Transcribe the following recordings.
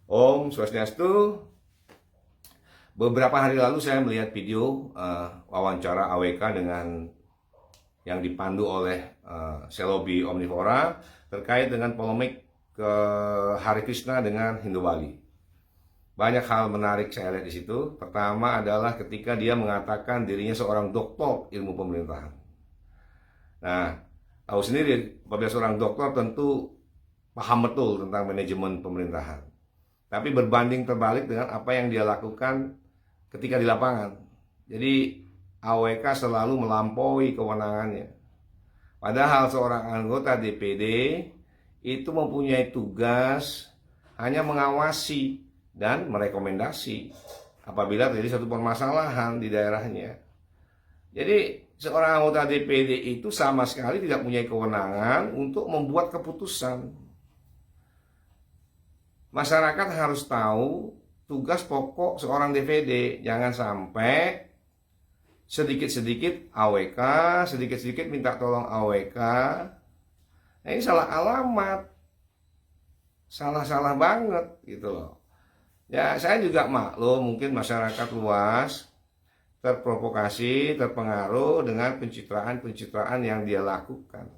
Om Swastiastu. Beberapa hari lalu saya melihat video wawancara AWK dengan yang dipandu oleh Selobi Omnivora terkait dengan polemik ke Hare Krishna dengan Hindu Bali. Banyak hal menarik saya lihat di situ. Pertama adalah ketika dia mengatakan dirinya seorang doktor ilmu pemerintahan. Nah, tahu sendiri, apabila seorang doktor tentu paham betul tentang manajemen pemerintahan. Tapi berbanding terbalik dengan apa yang dia lakukan ketika di lapangan. Jadi AWK selalu melampaui kewenangannya. Padahal seorang anggota DPD itu mempunyai tugas hanya mengawasi dan merekomendasi apabila terjadi satu permasalahan di daerahnya. Jadi seorang anggota DPD itu sama sekali tidak punya kewenangan untuk membuat keputusan. Masyarakat harus tahu tugas pokok seorang DPD. Jangan sampai sedikit-sedikit AWK, sedikit-sedikit minta tolong AWK. Nah, ini salah alamat. Salah-salah banget gitu loh. Ya, saya juga maklum mungkin masyarakat luas terprovokasi, terpengaruh dengan pencitraan-pencitraan yang dia lakukan.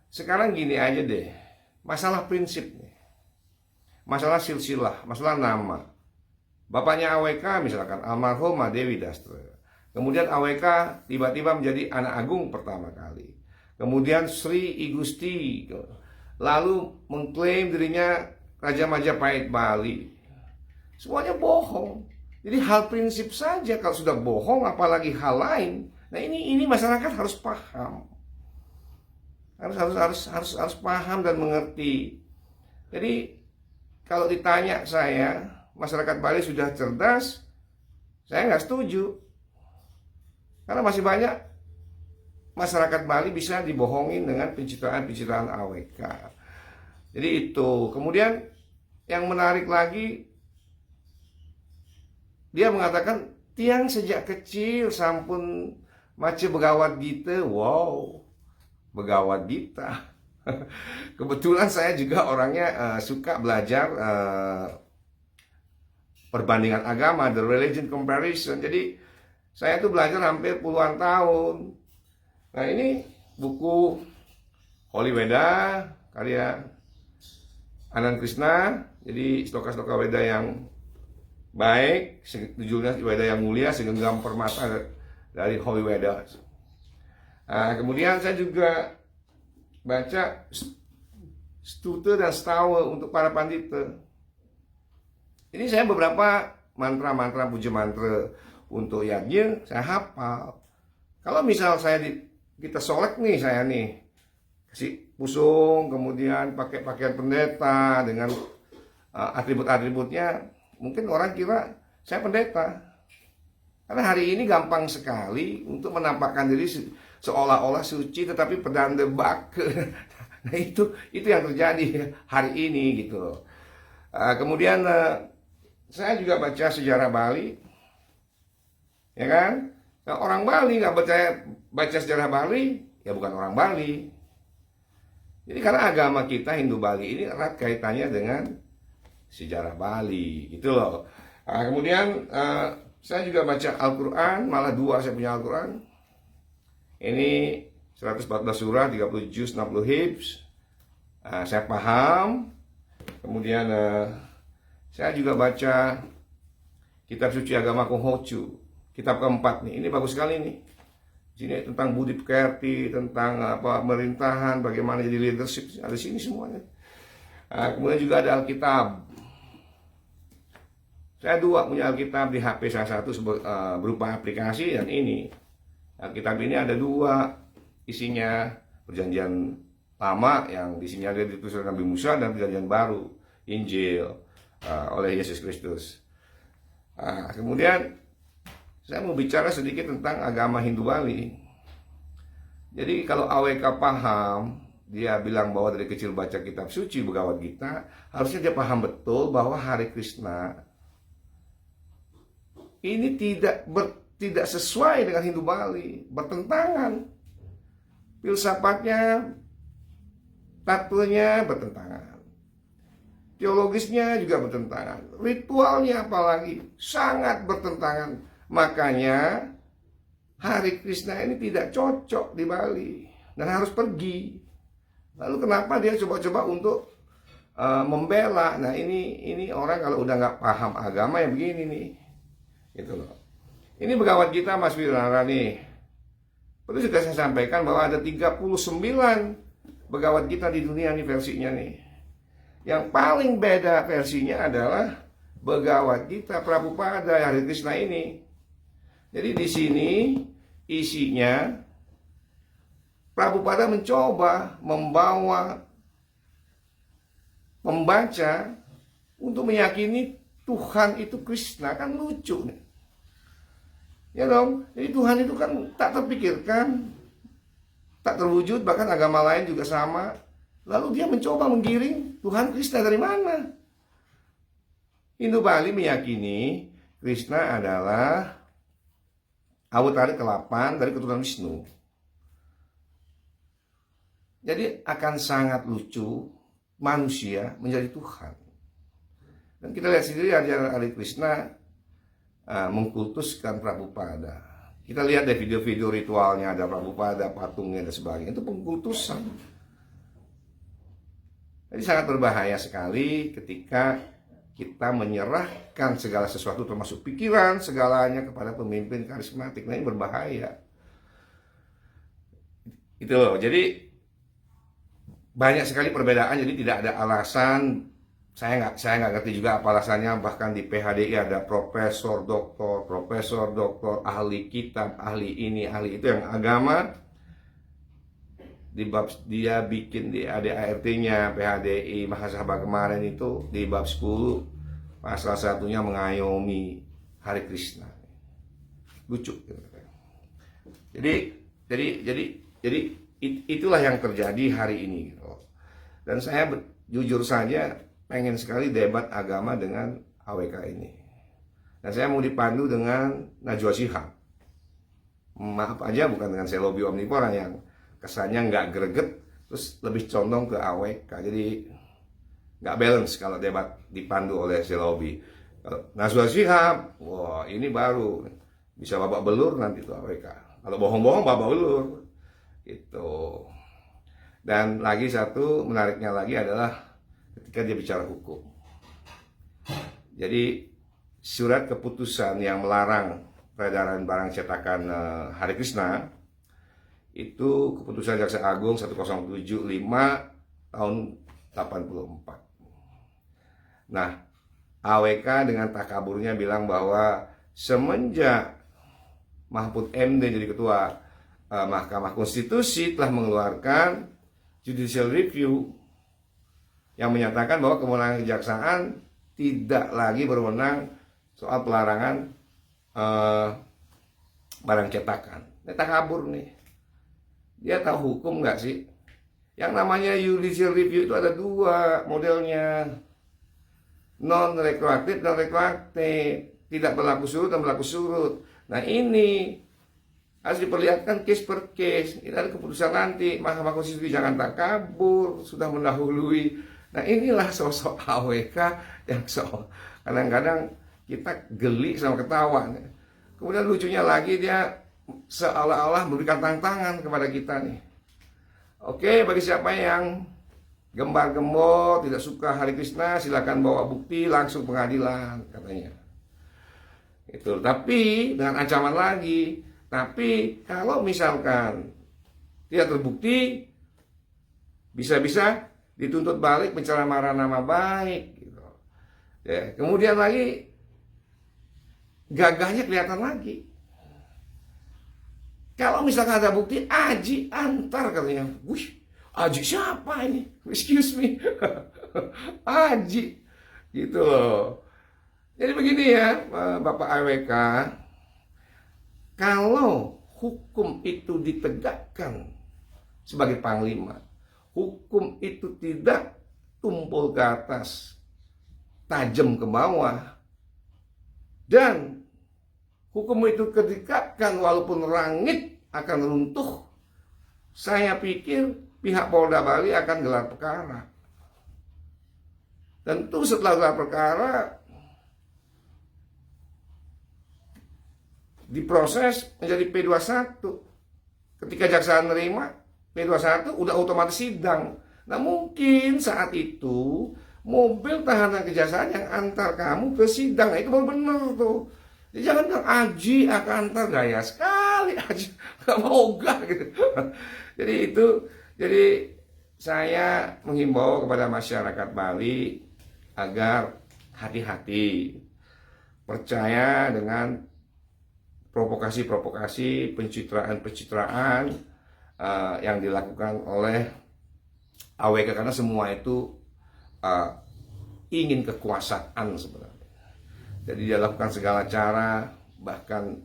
Sekarang gini aja deh, masalah prinsip nih. Masalah silsilah, masalah nama. Bapaknya AWK misalkan almarhum Dewi Dastra. Kemudian AWK tiba-tiba menjadi anak agung pertama kali. Kemudian Sri I Gusti, lalu mengklaim dirinya Raja Majapahit Bali. Semuanya bohong. Jadi hal prinsip saja kalau sudah bohong, apalagi hal lain. Nah ini masyarakat harus paham. Harus paham dan mengerti. Jadi kalau ditanya saya, masyarakat Bali sudah cerdas, saya nggak setuju. Karena masih banyak masyarakat Bali bisa dibohongin dengan pencitraan-pencitraan AWK. Jadi itu. Kemudian yang menarik lagi, dia mengatakan tiang sejak kecil sampun maca begawat gita. Wow, begawat gita. Kebetulan saya juga orangnya suka belajar perbandingan agama, the religion comparison. Jadi saya tuh belajar hampir puluhan tahun. Nah ini buku Holy Weda karya Anand Krishna. Jadi sloka-sloka Weda yang baik, judulnya Weda yang mulia, segenggam permata dari Holy Weda. Nah, kemudian saya juga baca Stute dan Stawa untuk para pandita. Ini saya beberapa mantra-mantra puja mantra untuk yajna saya hafal. Kalau misal kita solek nih, saya nih kasih pusung, kemudian pakai pakaian pendeta dengan atribut-atributnya, mungkin orang kira saya pendeta. Karena hari ini gampang sekali untuk menampakkan diri seolah-olah suci tetapi pedang debak. Nah itu yang terjadi hari ini gitu. Kemudian saya juga baca sejarah Bali, ya kan? Nah, orang Bali nggak baca sejarah Bali, ya bukan orang Bali. Jadi karena agama kita Hindu Bali ini erat kaitannya dengan sejarah Bali, gitu loh. Kemudian saya juga baca Al-Quran, malah 2 saya punya Al-Quran. Ini 114 surah, 30 juz, 60 hibs. Saya paham. Kemudian saya juga baca kitab suci agama Konghucu, kitab keempat nih. Ini bagus sekali nih. Sini tentang budi pekerti, tentang pemerintahan, bagaimana jadi leadership, ada sini semuanya. Kemudian juga ada Alkitab. Saya 2 punya Alkitab di HP saya, satu berupa aplikasi dan ini. Alkitab ini ada 2 isinya, perjanjian lama yang di sini ada ditulis oleh Nabi Musa dan perjanjian baru, Injil oleh Yesus Kristus. Kemudian saya mau bicara sedikit tentang agama Hindu Bali. Jadi kalau AWK paham, dia bilang bahwa dari kecil baca kitab suci Bhagavad Gita, harusnya dia paham betul bahwa Hare Krishna ini tidak sesuai dengan Hindu Bali, bertentangan. Filsafatnya, tatunya bertentangan. teologisnya juga bertentangan, ritualnya apalagi sangat bertentangan. Makanya Hari Krishna ini tidak cocok di Bali dan harus pergi. Lalu kenapa dia coba-coba untuk membela? Nah ini orang kalau udah nggak paham agama ya begini nih, gitu loh. Ini begawat kita Mas Wirara nih. Perlu juga saya sampaikan bahwa ada 39 begawat kita di dunia nih versinya nih. Yang paling beda versinya adalah begawat kita Prabhupada Hari Krishna ini. Jadi di sini isinya Prabhupada mencoba membawa pembaca untuk meyakini Tuhan itu Krishna. Kan lucu nih. Ya dong, jadi Tuhan itu kan tak terpikirkan, tak terwujud, bahkan agama lain juga sama. Lalu dia mencoba menggiring Tuhan Krishna dari mana? Hindu Bali meyakini Krishna adalah Awatara ke-8 dari keturunan Wisnu. Jadi akan sangat lucu manusia menjadi Tuhan. Dan kita lihat sendiri ajaran Hari Krishna mengkultuskan Prabhupada. Kita lihat deh video-video ritualnya, ada Prabhupada, patungnya dan sebagainya. Itu pengkultusan. Jadi sangat berbahaya sekali ketika kita menyerahkan segala sesuatu termasuk pikiran segalanya kepada pemimpin karismatik. Nah ini berbahaya. Itu loh. Jadi banyak sekali perbedaan. Jadi tidak ada alasan. Saya nggak ngerti juga apa alasannya. Bahkan di PHDI ada profesor, doktor, ahli kitab, ahli ini, ahli itu yang agama. Di bab dia bikin di ADART-nya PHDI Mahasabha kemarin itu di bab 10 pasal satunya mengayomi Hari Krishna. Lucu. Jadi itulah yang terjadi hari ini. Dan saya jujur saja pengen sekali debat agama dengan AWK ini. Dan saya mau dipandu dengan Najwa Shihab. Maaf aja bukan dengan Selobi Omnipora yang kesannya nggak greget, terus lebih condong ke AWK. Jadi nggak balance kalau debat dipandu oleh Selobi. Kalau Najwa Shihab, wah ini baru bisa babak belur nanti tuh AWK. Kalau bohong-bohong babak belur, gitu. Dan lagi satu menariknya lagi adalah ketika dia bicara hukum. Jadi surat keputusan yang melarang peredaran barang cetakan Hari Krishna itu keputusan Jaksa Agung 1075 tahun 84. Nah, AWK dengan takaburnya bilang bahwa semenjak Mahfud MD jadi ketua Mahkamah Konstitusi telah mengeluarkan judicial review yang menyatakan bahwa kewenangan kejaksaan tidak lagi berwenang soal pelarangan barang cetakan. Ini takabur nih. Dia tahu hukum nggak sih? Yang namanya judicial review itu ada dua modelnya. Non-retroaktif dan retroaktif. Tidak berlaku surut dan berlaku surut. Nah ini harus diperlihatkan case per case. Ini ada keputusan nanti. Mahkamah Konstitusi jangan takabur. Sudah mendahului. Nah inilah sosok AWK yang kadang-kadang kita geli sama ketawa. Kemudian lucunya lagi dia seolah-olah memberikan tantangan kepada kita nih. Oke, bagi siapa yang gembar-gembor tidak suka Hari Krishna, silakan bawa bukti langsung pengadilan katanya. Itu. Tapi dengan ancaman lagi. Tapi kalau misalkan tidak terbukti, bisa-bisa dituntut balik pencemaran nama baik. Gitu. Ya, kemudian lagi gagahnya kelihatan lagi. Kalau misalkan ada bukti, Aji antar katanya. Wih, Aji siapa ini? Excuse me. Aji. Gitu loh. Jadi begini ya, Bapak AWK. Kalau hukum itu ditegakkan sebagai panglima, hukum itu tidak tumpul ke atas, tajam ke bawah, dan hukum itu ditegakkan walaupun langit akan runtuh, saya pikir pihak Polda Bali akan gelar perkara. Tentu setelah gelar perkara diproses menjadi P21. Ketika jaksa nerima P21 udah otomatis sidang. Nah mungkin saat itu mobil tahanan kejaksaan yang antar kamu ke sidang. Nah, itu baru bener tuh. Jadi jangan bilang Aji akan antar, gaya sekali Aji, gak mau gak gitu. Jadi saya menghimbau kepada masyarakat Bali agar hati-hati, percaya dengan provokasi-provokasi, pencitraan-pencitraan yang dilakukan oleh AWK, karena semua itu ingin kekuasaan sebenarnya. Jadi dia lakukan segala cara, bahkan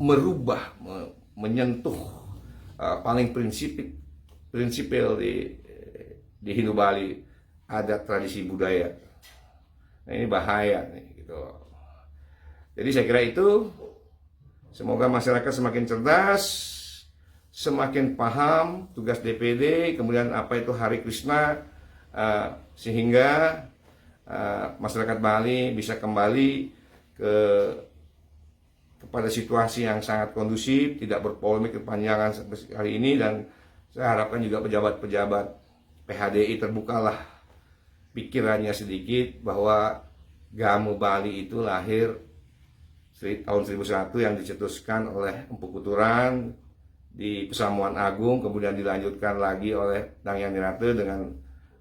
merubah, menyentuh paling prinsipil di Hindu Bali, adat, tradisi, budaya. Nah ini bahaya nih, gitu. Jadi saya kira itu, semoga masyarakat semakin cerdas, semakin paham tugas DPD, kemudian apa itu Hari Krishna, sehingga masyarakat Bali bisa kembali kepada situasi yang sangat kondusif, tidak berpolemik kepanjangan seperti hari ini. Dan saya harapkan juga pejabat-pejabat PHDI terbukalah pikirannya sedikit, bahwa Gamuh Bali itu lahir tahun 1001 yang dicetuskan oleh Empu Kuturan di Pesamuan Agung, kemudian dilanjutkan lagi oleh Dang Hyang Nirate dengan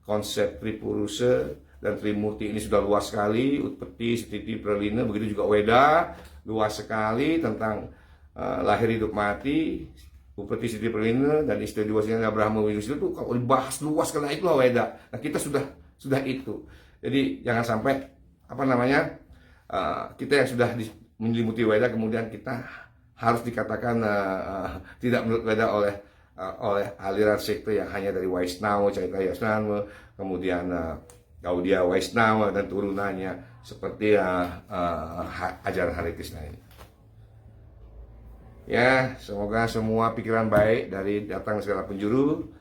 konsep Tripurusha, dan Trimurti ini sudah luas sekali, Utpeti, Stiti, Pralina, begitu juga Weda, luas sekali tentang lahir hidup mati, Utpeti, Stiti, Pralina, dan istri diwasinya Brahma Widusa itu kalau dibahas luas karena itu Weda. Nah kita sudah itu. Jadi jangan sampai kita yang sudah menyelimuti Weda kemudian kita harus dikatakan tidak menurut Weda oleh aliran sekte yang hanya dari Waisnawa, Caitanya Yasnama, kemudian Gaudiya Waisnawa dan turunannya, seperti ajaran Hare Krishna ini. Ya, semoga semua pikiran baik dari datang segala penjuru.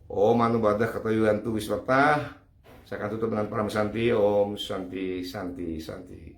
Om Anu Badah Katoyuantu Wiswata. Saya akan tutup dengan Param Santi. Om Santi Santi Santi.